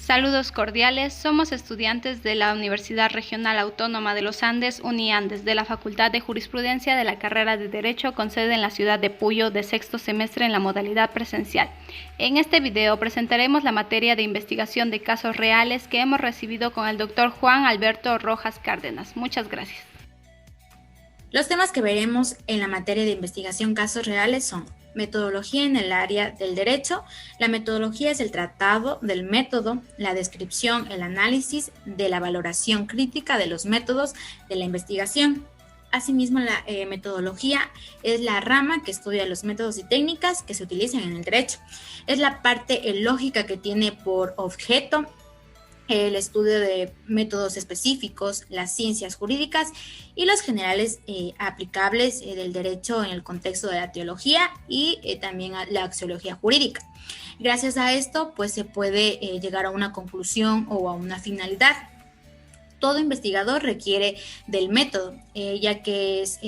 Saludos cordiales, somos estudiantes de la Universidad Regional Autónoma de los Andes, UNIANDES, de la Facultad de Jurisprudencia de la carrera de Derecho con sede en la ciudad de Puyo, de sexto semestre en la modalidad presencial. En este video presentaremos la materia de investigación de casos reales que hemos recibido con el Dr. Juan Alberto Rojas Cárdenas. Muchas gracias. Los temas que veremos en la materia de investigación casos reales son metodología en el área del derecho. La metodología es el tratado del método, la descripción, el análisis de la valoración crítica de los métodos de la investigación. Asimismo, la metodología es la rama que estudia los métodos y técnicas que se utilizan en el derecho. Es la parte lógica que tiene por objeto el estudio de métodos específicos, las ciencias jurídicas y los generales aplicables del derecho en el contexto de la teología y también a la axiología jurídica. Gracias a esto, pues se puede llegar a una conclusión o a una finalidad. Todo investigador requiere del método, ya que es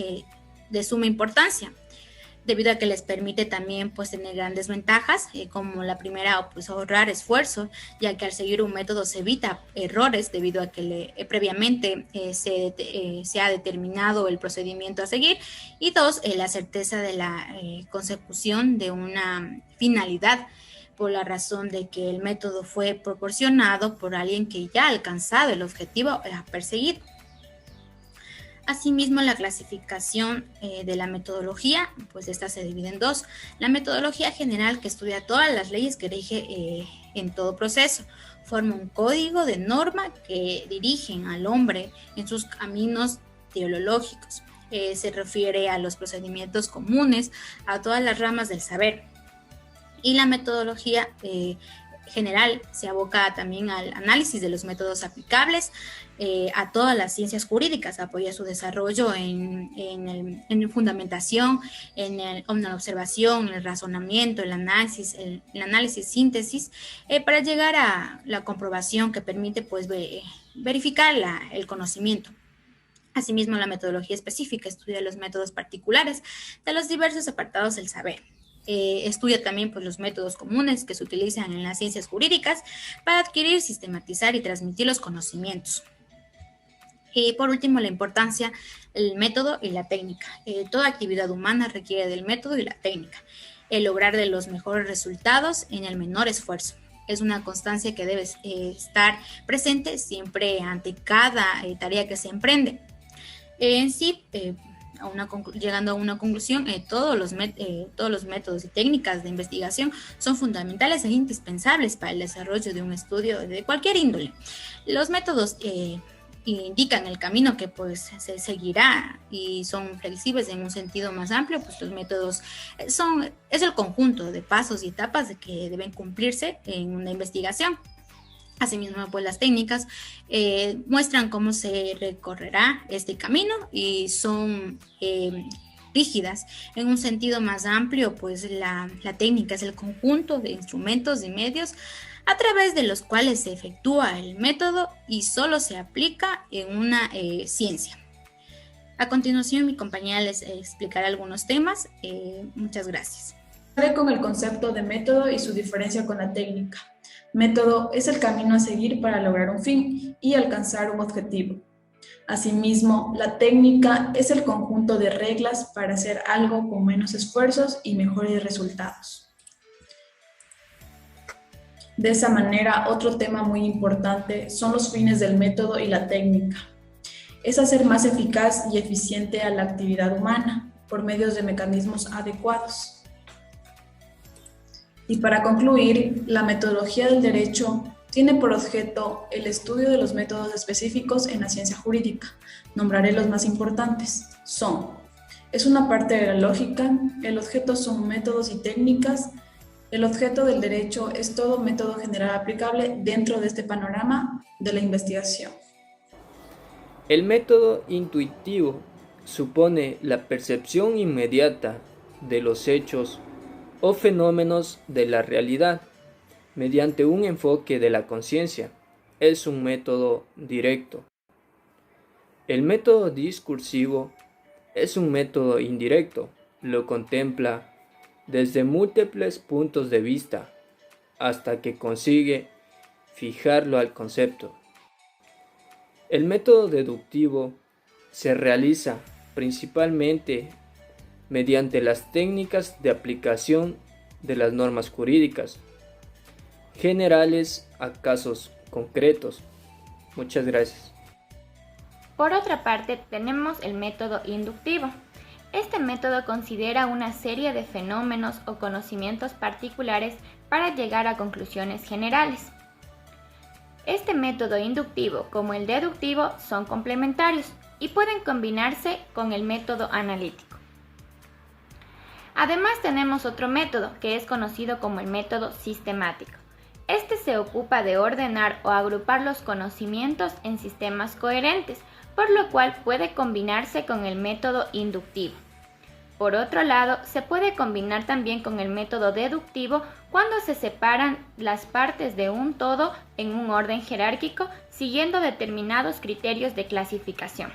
de suma importancia, debido a que les permite también pues tener grandes ventajas, como la primera, pues ahorrar esfuerzo, ya que al seguir un método se evita errores debido a que previamente se ha determinado el procedimiento a seguir, y dos, la certeza de la consecución de una finalidad, por la razón de que el método fue proporcionado por alguien que ya ha alcanzado el objetivo a perseguir. Asimismo, la clasificación de la metodología, pues esta se divide en dos. La metodología general, que estudia todas las leyes que rige en todo proceso, forma un código de norma que dirigen al hombre en sus caminos teológicos. Se refiere a los procedimientos comunes a todas las ramas del saber. Y la metodología general se aboca también al análisis de los métodos aplicables a todas las ciencias jurídicas, apoya su desarrollo en fundamentación, en la observación, el razonamiento, el análisis, síntesis, para llegar a la comprobación que permite pues verificar el conocimiento. Asimismo, la metodología específica estudia los métodos particulares de los diversos apartados del saber. Estudia también pues, los métodos comunes que se utilizan en las ciencias jurídicas para adquirir, sistematizar y transmitir los conocimientos. Y por último, la importancia del método y la técnica. Toda actividad humana requiere del método y la técnica, el lograr de los mejores resultados en el menor esfuerzo. Es una constancia que debe estar presente siempre ante cada tarea que se emprende. En sí, llegando a una conclusión, todos los métodos y técnicas de investigación son fundamentales e indispensables para el desarrollo de un estudio de cualquier índole. Los métodos indican el camino que pues se seguirá y son flexibles en un sentido más amplio, pues los métodos es el conjunto de pasos y etapas que deben cumplirse en una investigación. Asimismo, pues las técnicas muestran cómo se recorrerá este camino y son rígidas. En un sentido más amplio, pues la técnica es el conjunto de instrumentos y medios a través de los cuales se efectúa el método y solo se aplica en una ciencia. A continuación, mi compañera les explicará algunos temas. Muchas gracias. Con el concepto de método y su diferencia con la técnica. Método es el camino a seguir para lograr un fin y alcanzar un objetivo. Asimismo, la técnica es el conjunto de reglas para hacer algo con menos esfuerzos y mejores resultados. De esa manera, otro tema muy importante son los fines del método y la técnica. Es hacer más eficaz y eficiente a la actividad humana por medio de mecanismos adecuados. Y para concluir, la metodología del derecho tiene por objeto el estudio de los métodos específicos en la ciencia jurídica. Nombraré los más importantes. Es una parte de la lógica, el objeto son métodos y técnicas. El objeto del derecho es todo método general aplicable dentro de este panorama de la investigación. El método intuitivo supone la percepción inmediata de los hechos o fenómenos de la realidad mediante un enfoque de la conciencia. Es un método directo. El método discursivo es un método indirecto. Lo contempla desde múltiples puntos de vista hasta que consigue fijarlo al concepto. El método deductivo se realiza principalmente mediante las técnicas de aplicación de las normas jurídicas generales a casos concretos. Muchas gracias. Por otra parte, tenemos el método inductivo. Este método considera una serie de fenómenos o conocimientos particulares para llegar a conclusiones generales. Este método inductivo, como el deductivo, son complementarios y pueden combinarse con el método analítico. Además, tenemos otro método que es conocido como el método sistemático. Este se ocupa de ordenar o agrupar los conocimientos en sistemas coherentes, por lo cual puede combinarse con el método inductivo. Por otro lado, se puede combinar también con el método deductivo cuando se separan las partes de un todo en un orden jerárquico siguiendo determinados criterios de clasificación.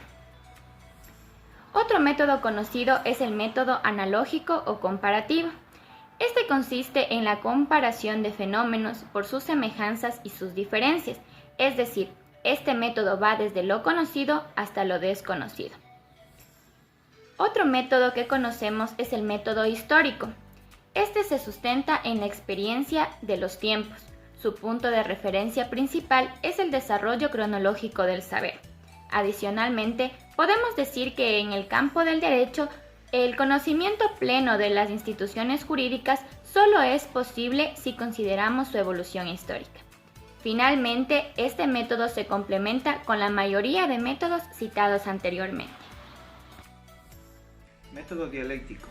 Otro método conocido es el método analógico o comparativo. Este consiste en la comparación de fenómenos por sus semejanzas y sus diferencias, es decir, este método va desde lo conocido hasta lo desconocido. Otro método que conocemos es el método histórico. Este se sustenta en la experiencia de los tiempos. Su punto de referencia principal es el desarrollo cronológico del saber. Adicionalmente, podemos decir que en el campo del derecho, el conocimiento pleno de las instituciones jurídicas solo es posible si consideramos su evolución histórica. Finalmente, este método se complementa con la mayoría de métodos citados anteriormente. Método dialéctico.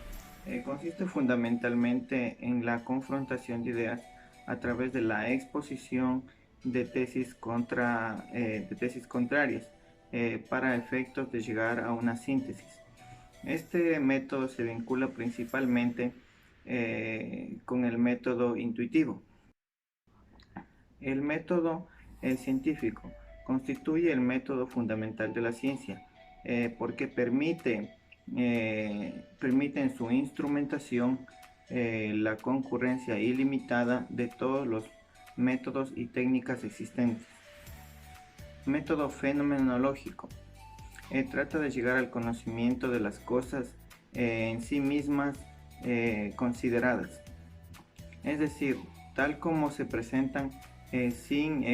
Consiste fundamentalmente en la confrontación de ideas a través de la exposición de tesis contrarias para efectos de llegar a una síntesis. Este método se vincula principalmente con el método intuitivo. El método científico constituye el método fundamental de la ciencia porque permite en su instrumentación la concurrencia ilimitada de todos los métodos y técnicas existentes. Método fenomenológico. Trata de llegar al conocimiento de las cosas en sí mismas consideradas, es decir, tal como se presentan sin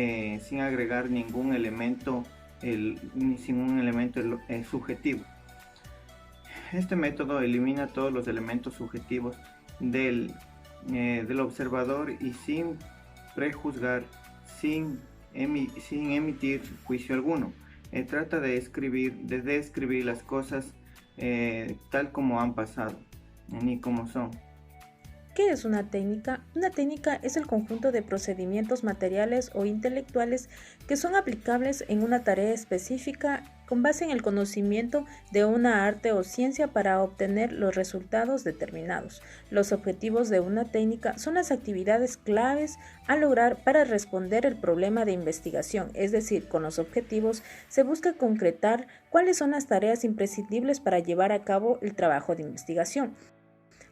agregar ningún elemento subjetivo. Este método elimina todos los elementos subjetivos del observador y sin prejuzgar, sin emitir juicio alguno. Trata de describir las cosas tal como han pasado, ni como son. ¿Qué es una técnica? Una técnica es el conjunto de procedimientos materiales o intelectuales que son aplicables en una tarea específica con base en el conocimiento de una arte o ciencia para obtener los resultados determinados. Los objetivos de una técnica son las actividades claves a lograr para responder el problema de investigación, es decir, con los objetivos se busca concretar cuáles son las tareas imprescindibles para llevar a cabo el trabajo de investigación.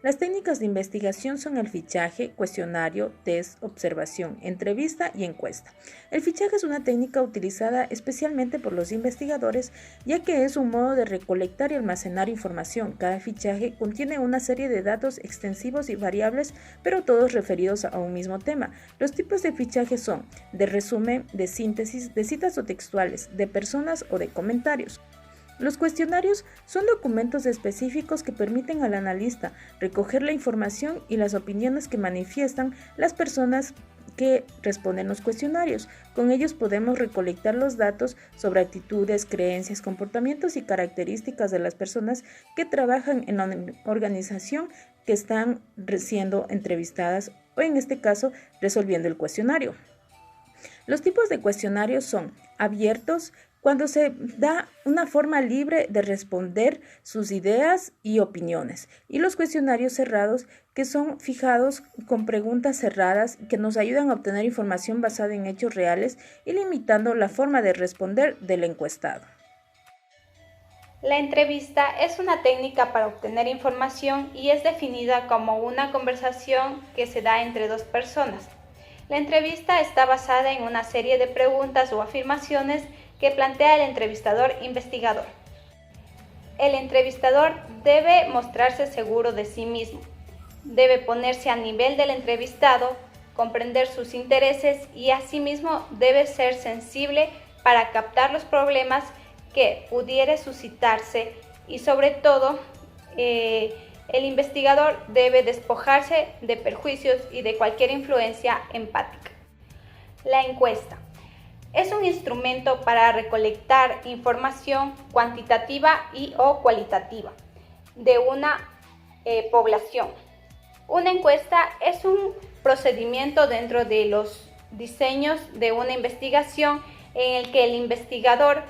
Las técnicas de investigación son el fichaje, cuestionario, test, observación, entrevista y encuesta. El fichaje es una técnica utilizada especialmente por los investigadores, ya que es un modo de recolectar y almacenar información. Cada fichaje contiene una serie de datos extensivos y variables, pero todos referidos a un mismo tema. Los tipos de fichaje son de resumen, de síntesis, de citas o textuales, de personas o de comentarios. Los cuestionarios son documentos específicos que permiten al analista recoger la información y las opiniones que manifiestan las personas que responden los cuestionarios. Con ellos podemos recolectar los datos sobre actitudes, creencias, comportamientos y características de las personas que trabajan en la organización que están siendo entrevistadas o, en este caso, resolviendo el cuestionario. Los tipos de cuestionarios son abiertos, cuando se da una forma libre de responder sus ideas y opiniones, y los cuestionarios cerrados, que son fijados con preguntas cerradas que nos ayudan a obtener información basada en hechos reales y limitando la forma de responder del encuestado. La entrevista es una técnica para obtener información y es definida como una conversación que se da entre dos personas. La entrevista está basada en una serie de preguntas o afirmaciones que plantea el entrevistador investigador. El entrevistador debe mostrarse seguro de sí mismo, debe ponerse a nivel del entrevistado, comprender sus intereses y asimismo debe ser sensible para captar los problemas que pudiere suscitarse y sobre todo el investigador debe despojarse de perjuicios y de cualquier influencia empática. La encuesta es un instrumento para recolectar información cuantitativa y o cualitativa de una población. Una encuesta es un procedimiento dentro de los diseños de una investigación en el que el investigador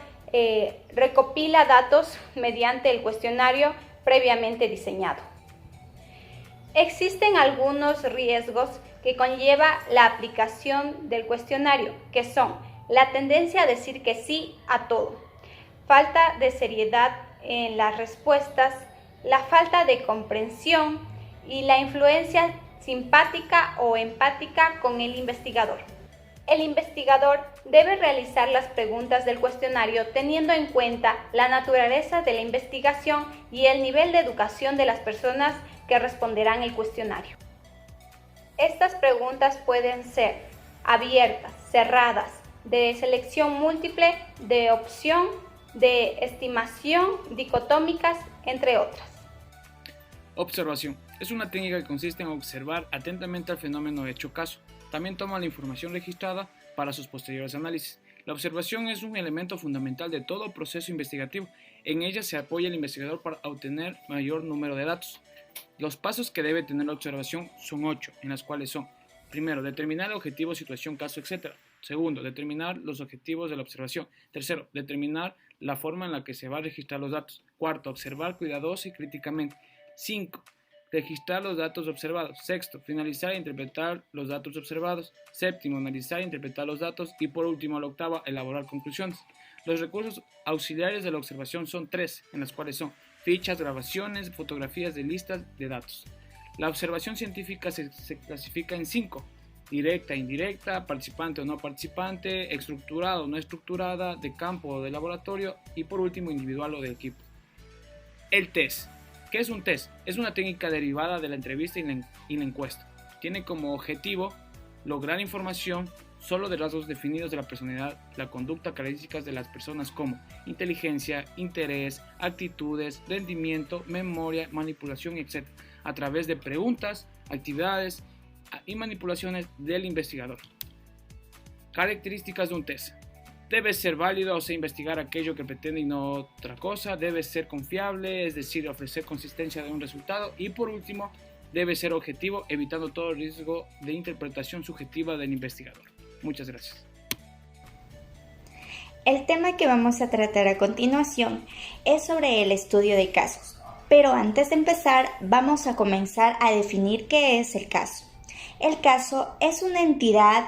recopila datos mediante el cuestionario previamente diseñado. Existen algunos riesgos que conlleva la aplicación del cuestionario, que son la tendencia a decir que sí a todo, falta de seriedad en las respuestas, la falta de comprensión y la influencia simpática o empática con el investigador. El investigador debe realizar las preguntas del cuestionario teniendo en cuenta la naturaleza de la investigación y el nivel de educación de las personas que responderán el cuestionario. Estas preguntas pueden ser abiertas, cerradas, de selección múltiple, de opción, de estimación, dicotómicas, entre otras. Observación. Es una técnica que consiste en observar atentamente al fenómeno hecho caso. También toma la información registrada para sus posteriores análisis. La observación es un elemento fundamental de todo proceso investigativo. En ella se apoya el investigador para obtener mayor número de datos. Los pasos que debe tener la observación son 8, en las cuales son: primero, determinar el objetivo, situación, caso, etc. Segundo, determinar los objetivos de la observación. Tercero, determinar la forma en la que se va a registrar los datos. Cuarto, observar cuidadosa y críticamente. 5. Registrar los datos observados. Sexto, finalizar e interpretar los datos observados. Séptimo, analizar e interpretar los datos. Y por último, la octava, elaborar conclusiones. Los recursos auxiliares de la observación son 3, en las cuales son fichas, grabaciones, fotografías de listas de datos. La observación científica se clasifica en 5: directa, indirecta, participante o no participante, estructurada o no estructurada, de campo o de laboratorio y por último individual o de equipo. El test. ¿Qué es un test? Es una técnica derivada de la entrevista y la encuesta. Tiene como objetivo lograr información solo de rasgos definidos de la personalidad, la conducta, características de las personas como inteligencia, interés, actitudes, rendimiento, memoria, manipulación, etc. a través de preguntas, actividades y manipulaciones del investigador. Características de un test. Debe ser válido, o sea, investigar aquello que pretende y no otra cosa. Debe ser confiable, es decir, ofrecer consistencia de un resultado. Y por último, debe ser objetivo, evitando todo riesgo de interpretación subjetiva del investigador. Muchas gracias. El tema que vamos a tratar a continuación es sobre el estudio de casos. Pero antes de empezar, vamos a comenzar a definir qué es el caso. El caso es una entidad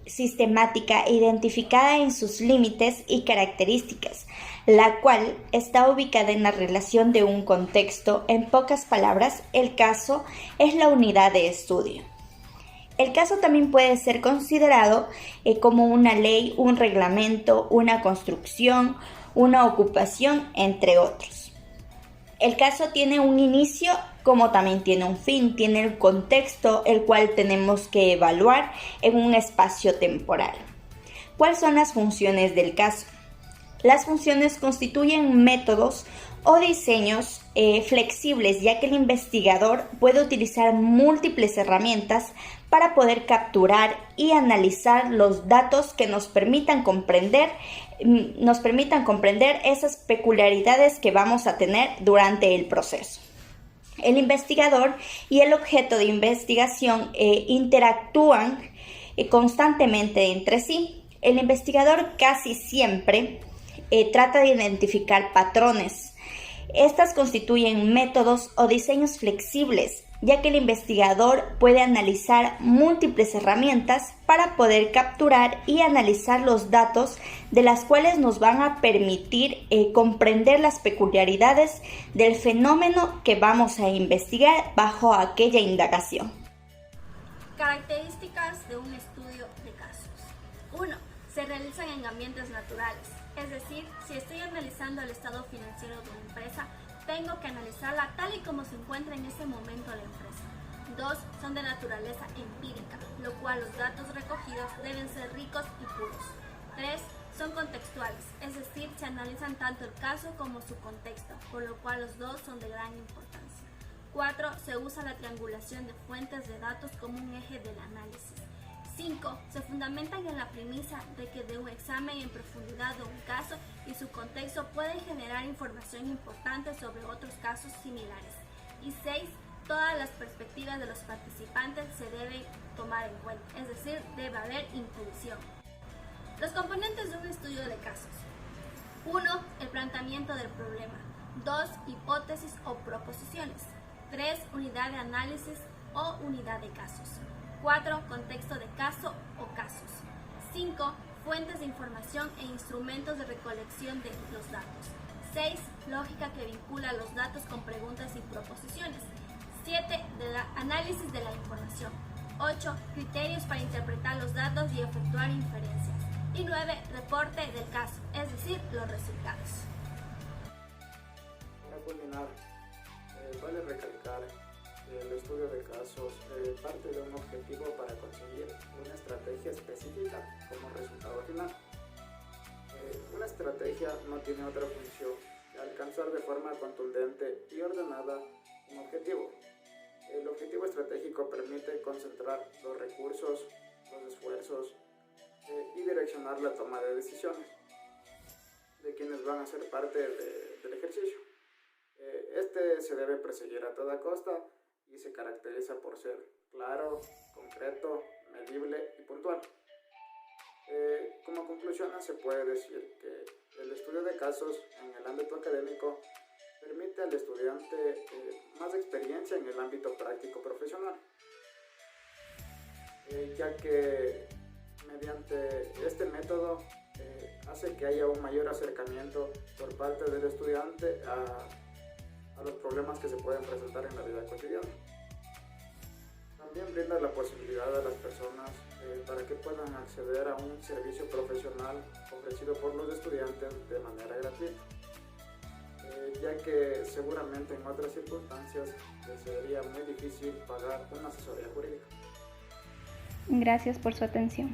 sistemática identificada en sus límites y características, la cual está ubicada en la relación de un contexto. En pocas palabras, el caso es la unidad de estudio. El caso también puede ser considerado como una ley, un reglamento, una construcción, una ocupación, entre otros. El caso tiene un inicio como también tiene un fin, tiene el contexto el cual tenemos que evaluar en un espacio temporal. ¿Cuáles son las funciones del caso? Las funciones constituyen métodos o diseños flexibles, ya que el investigador puede utilizar múltiples herramientas para poder capturar y analizar los datos que nos permitan comprender esas peculiaridades que vamos a tener durante el proceso. El investigador y el objeto de investigación interactúan constantemente entre sí. El investigador casi siempre trata de identificar patrones. Estas constituyen métodos o diseños flexibles, ya que el investigador puede analizar múltiples herramientas para poder capturar y analizar los datos de las cuales nos van a permitir comprender las peculiaridades del fenómeno que vamos a investigar bajo aquella indagación. Características de un estudio realizan en ambientes naturales. Es decir, si estoy analizando el estado financiero de una empresa, tengo que analizarla tal y como se encuentra en ese momento la empresa. 2. Son de naturaleza empírica, lo cual los datos recogidos deben ser ricos y puros. 3. Son contextuales, es decir, se analizan tanto el caso como su contexto, por lo cual los dos son de gran importancia. 4. Se usa la triangulación de fuentes de datos como un eje del análisis. 5. Se fundamentan en la premisa de que de un examen en profundidad de un caso y su contexto pueden generar información importante sobre otros casos similares. Y 6. Todas las perspectivas de los participantes se deben tomar en cuenta, es decir, debe haber inclusión. Los componentes de un estudio de casos. 1. El planteamiento del problema. 2. Hipótesis o proposiciones. 3. Unidad de análisis o unidad de casos. 4. Contexto de caso o casos. 5. Fuentes de información e instrumentos de recolección de los datos. 6. Lógica que vincula los datos con preguntas y proposiciones. 7. Análisis de la información. 8. Criterios para interpretar los datos y efectuar inferencias. Y 9. Reporte del caso, es decir, los resultados. Para culminar, vale recalcar que el estudio de casos parte de un objetivo para conseguir una estrategia específica como resultado final. Una estrategia no tiene otra función que alcanzar de forma contundente y ordenada un objetivo. El objetivo estratégico permite concentrar los recursos, los esfuerzos y direccionar la toma de decisiones de quienes van a ser parte del ejercicio. Este se debe perseguir a toda costa y se caracteriza por ser claro, concreto, medible y puntual. Como conclusión se puede decir que el estudio de casos en el ámbito académico permite al estudiante más experiencia en el ámbito práctico profesional, ya que mediante este método hace que haya un mayor acercamiento por parte del estudiante a los problemas que se pueden presentar en la vida cotidiana. También brinda la posibilidad a las personas para que puedan acceder a un servicio profesional ofrecido por los estudiantes de manera gratuita, ya que seguramente en otras circunstancias les sería muy difícil pagar una asesoría jurídica. Gracias por su atención.